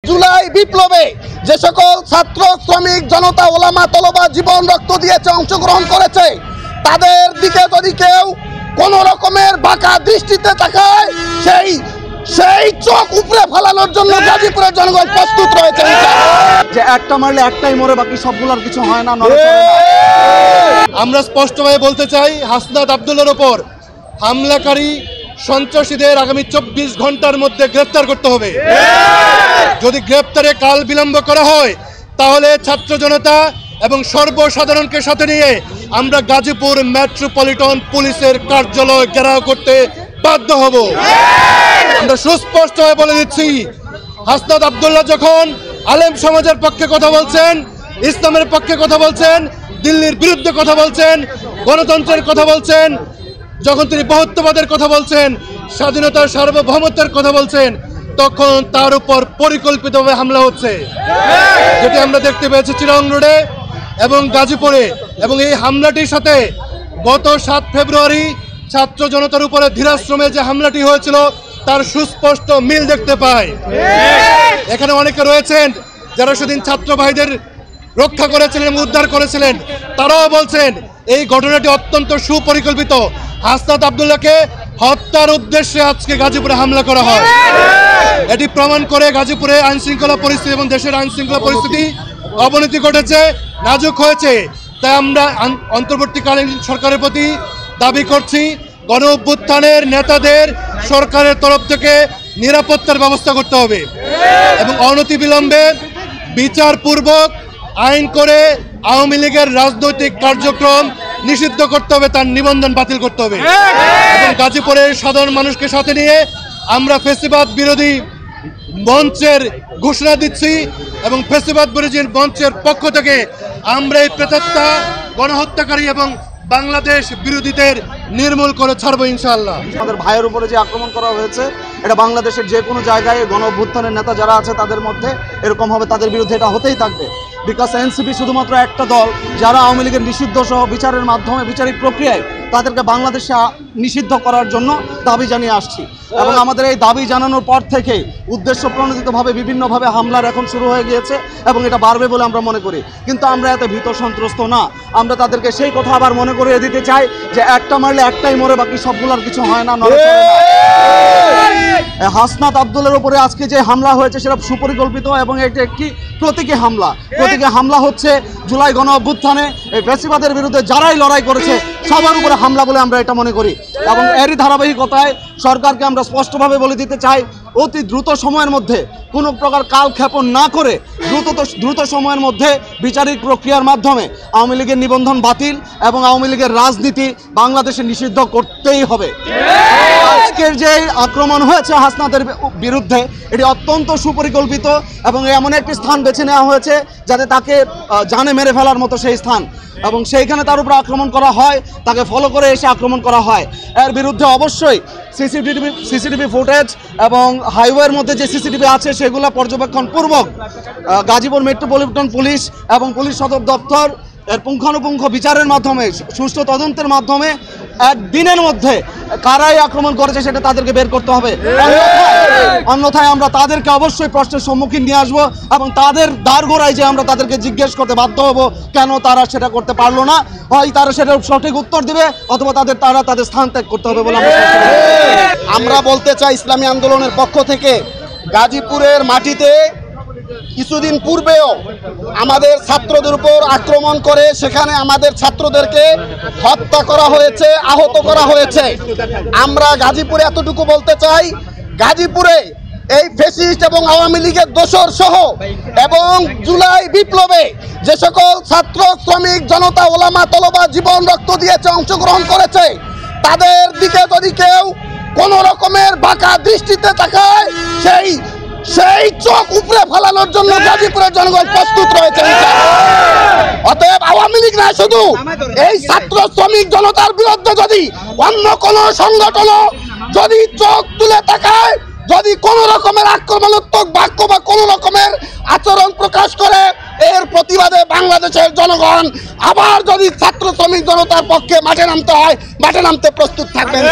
জুলাই বিপ্লবে যে সকল ছাত্র শ্রমিক জনতা ওলামা তলবা জীবন রক্ত দিয়েছে, অংশগ্রহণ করেছে, তাদের দিকে যদি কেউ কোন রকমের বাঁকা দৃষ্টিতে তাকায় সেই চোখ উপরে ফেলানোর জন্য গাজীপুরের জনগণ প্রস্তুত রয়েছে। যে একটা মারলে একটাই মরে, বাকি সবগুলোর কিছু হয় না। আমরা স্পষ্টভাবে বলতে চাই, হাসনাত আব্দুল্লাহর ওপর হামলাকারী সন্ত্রাসীদের আগামী 24 ঘন্টার মধ্যে গ্রেফতার করতে হবে। যদি গ্রেফতারে কাল বিলম্ব করা হয় তাহলে ছাত্র জনতা এবং সর্বসাধারণকে সাথে নিয়ে আমরা গাজীপুর মেট্রোপলিটন পুলিশের কার্যালয় ঘেরাও করতে বাধ্য হব। আমরা সুস্পষ্টভাবে বলে দিচ্ছি, হাসনাত আব্দুল্লাহ যখন আলেম সমাজের পক্ষে কথা বলছেন, ইসলামের পক্ষে কথা বলছেন, দিল্লির বিরুদ্ধে কথা বলছেন, গণতন্ত্রের কথা বলছেন, যখন তিনি বহুত্ববাদের কথা বলছেন, স্বাধীনতার সার্বভৌমত্বের কথা বলছেন, তখন তার উপর পরিকল্পিতভাবে হামলা হচ্ছে, যেটি আমরা দেখতে পেয়েছি চিরং রোডে এবং গাজীপুরে। এবং এই হামলাটির সাথে গত 7 ফেব্রুয়ারি ছাত্র জনতার উপরে ধীরাশ্রমে যে হামলাটি হয়েছিল তার সুস্পষ্ট মিল দেখতে পাই। এখানে অনেকে রয়েছেন যারা সেদিন ছাত্র ভাইদের রক্ষা করেছিলেন এবং উদ্ধার করেছিলেন, তারাও বলছেন এই ঘটনাটি অত্যন্ত সুপরিকল্পিত। হাসনাত আব্দুল্লাহকে হত্যার উদ্দেশ্যে আজকে গাজীপুরে হামলা করা হয়। এটি প্রমাণ করে গাজীপুরে আইনশৃঙ্খলা পরিস্থিতি এবং দেশের আইনশৃঙ্খলা পরিস্থিতি অবনতি ঘটেছে, নাজুক হয়েছে। তাই আমরা অন্তর্বর্তীকালীন সরকারের প্রতি দাবি করছি, গণ অভ্যুত্থানের নেতাদের সরকারের তরফ থেকে নিরাপত্তার ব্যবস্থা করতে হবে এবং অনতিবিলম্বে বিচারপূর্বক আইন করে আওয়ামী লীগের রাজনৈতিক কার্যক্রম নিষিদ্ধ করতে হবে, তার নিবন্ধন বাতিল করতে হবে। এবং গাজীপুরের সাধারণ মানুষকে সাথে নিয়ে আমরা ফ্যাসিবাদ বিরোধী মঞ্চের ঘোষণা দিচ্ছি এবং ফ্যাসিবাদ বিরোধী মঞ্চের পক্ষ থেকে আমরা এই প্রেতাত্মা গণহত্যাকারী এবং বাংলাদেশ বিরোধীদের নির্মূল করে ছাড়বো ইনশাআল্লাহ। আমাদের ভাইয়ের উপরে যে আক্রমণ করা হয়েছে, এটা বাংলাদেশের যে কোনো জায়গায় গণ অভ্যুত্থানের নেতা যারা আছে তাদের মধ্যে এরকম হবে, তাদের বিরুদ্ধে এটা হতেই থাকবে। বিকজ এনসিপি শুধুমাত্র একটা দল যারা আওয়ামী লীগের নিষিদ্ধ সহ বিচারের মাধ্যমে বিচারিক প্রক্রিয়ায় তাদেরকে বাংলাদেশে নিষিদ্ধ করার জন্য দাবি জানিয়ে আসছি। এবং আমাদের এই দাবি জানানোর পর থেকে উদ্দেশ্য প্রণোদিতভাবে বিভিন্নভাবে হামলার এখন শুরু হয়ে গিয়েছে এবং এটা বাড়বে বলে আমরা মনে করি। কিন্তু আমরা এত ভীত সন্ত্রস্ত না। আমরা তাদেরকে সেই কথা আবার মনে করিয়ে দিতে চাই যে একটা মারলে একটাই মরে, বাকি সবগুলোর কিছু হয় না। হাসনাত আব্দুল্লাহর উপরে আজকে যে হামলা হয়েছে সেটা সুপরিকল্পিত এবং এটি একটি প্রতীকী হামলা। প্রতীকী হামলা হচ্ছে জুলাই গণ অভ্যুত্থানে এই ফ্যাসিবাদের বিরুদ্ধে যারাই লড়াই করেছে সবার উপরে হামলা বলে আমরা এটা মনে করি। এবং এরই ধারাবাহিকতায় সরকারকে আমরা স্পষ্টভাবে বলে দিতে চাই, অতি দ্রুত সময়ের মধ্যে কোনো প্রকার কালক্ষেপণ না করে দ্রুত সময়ের মধ্যে বিচারিক প্রক্রিয়ার মাধ্যমে আওয়ামী লীগের নিবন্ধন বাতিল এবং আওয়ামী লীগের রাজনীতি বাংলাদেশে নিষিদ্ধ করতেই হবে। আজকের যে আক্রমণ হয়েছে হাসনাতের বিরুদ্ধে এটি অত্যন্ত সুপরিকল্পিত এবং এমন একটি স্থান বেছে নেওয়া হয়েছে যাতে তাকে জানে মেরে ফেলার মতো সেই স্থান, এবং সেইখানে তার উপর আক্রমণ করা হয়, তাকে ফলো করে এসে আক্রমণ করা হয়। এর বিরুদ্ধে অবশ্যই সিসিটিভি ফুটেজ এবং হাইওয়ের মধ্যে যে সিসিটিভি আছে সেগুলো পর্যবেক্ষণপূর্বক গাজীপুর মেট্রোপলিটন পুলিশ এবং পুলিশ সদর দপ্তর এর পুঙ্খানুপুঙ্খ বিচারের মাধ্যমে সুষ্ঠু তদন্তের মাধ্যমে একদিনের মধ্যে কারাই আক্রমণ করেছে সেটা তাদেরকে বের করতে হবে। অন্যথায় আমরা তাদেরকে অবশ্যই প্রশ্নের সম্মুখীন নিয়ে আসবো এবং তাদের দ্বারগোড়ায় যে আমরা তাদেরকে জিজ্ঞেস করতে বাধ্য হব কেন তারা সেটা করতে পারলো না। হয় তারা সেটার সঠিক উত্তর দিবে অথবা তাদের স্থান ত্যাগ করতে হবে বলে আমরা বলতে চাই, ইসলামী আন্দোলনের পক্ষ থেকে গাজীপুরের মাটিতে কিছুদিন পূর্বেও আমাদের ছাত্রদের উপর আক্রমণ করে সেখানে আমাদের ছাত্রদেরকে হত্যা করা হয়েছে, আহত করা হয়েছে। আমরা গাজীপুরে এতটুকু বলতে চাই, গাজীপুরে এই ফ্যাসিস্ট এবং আওয়ামী লীগের দোসর সহ এবং জুলাই বিপ্লবে যে সকল ছাত্র শ্রমিক জনতা ওলামা তলবা জীবন রক্ত দিয়েছে, অংশগ্রহণ করেছে, তাদের দিকে যদি কেউ কোন রকমের বাঁকা দৃষ্টিতে তাকায় সেই চোখ উপরে ফেলানোর জন্য গাজীপুরের জনগণ প্রস্তুত রয়েছে। অতএব আওয়ামী লীগ না, শুধু এই ছাত্র শ্রমিক জনতার বিরুদ্ধে যদি অন্য কোন সংগঠন যদি চোখ তুলে তাকায়, যদি কোন রকমের আক্রমণাত্মক বাক্য বা কোন রকমের আচরণ প্রকাশ করে, এর প্রতিবাদে বাংলাদেশের জনগণ আবার যদি ছাত্র শ্রমিক জনতার পক্ষে মাঠে নামতে হয়, মাঠে নামতে প্রস্তুত থাকবেন।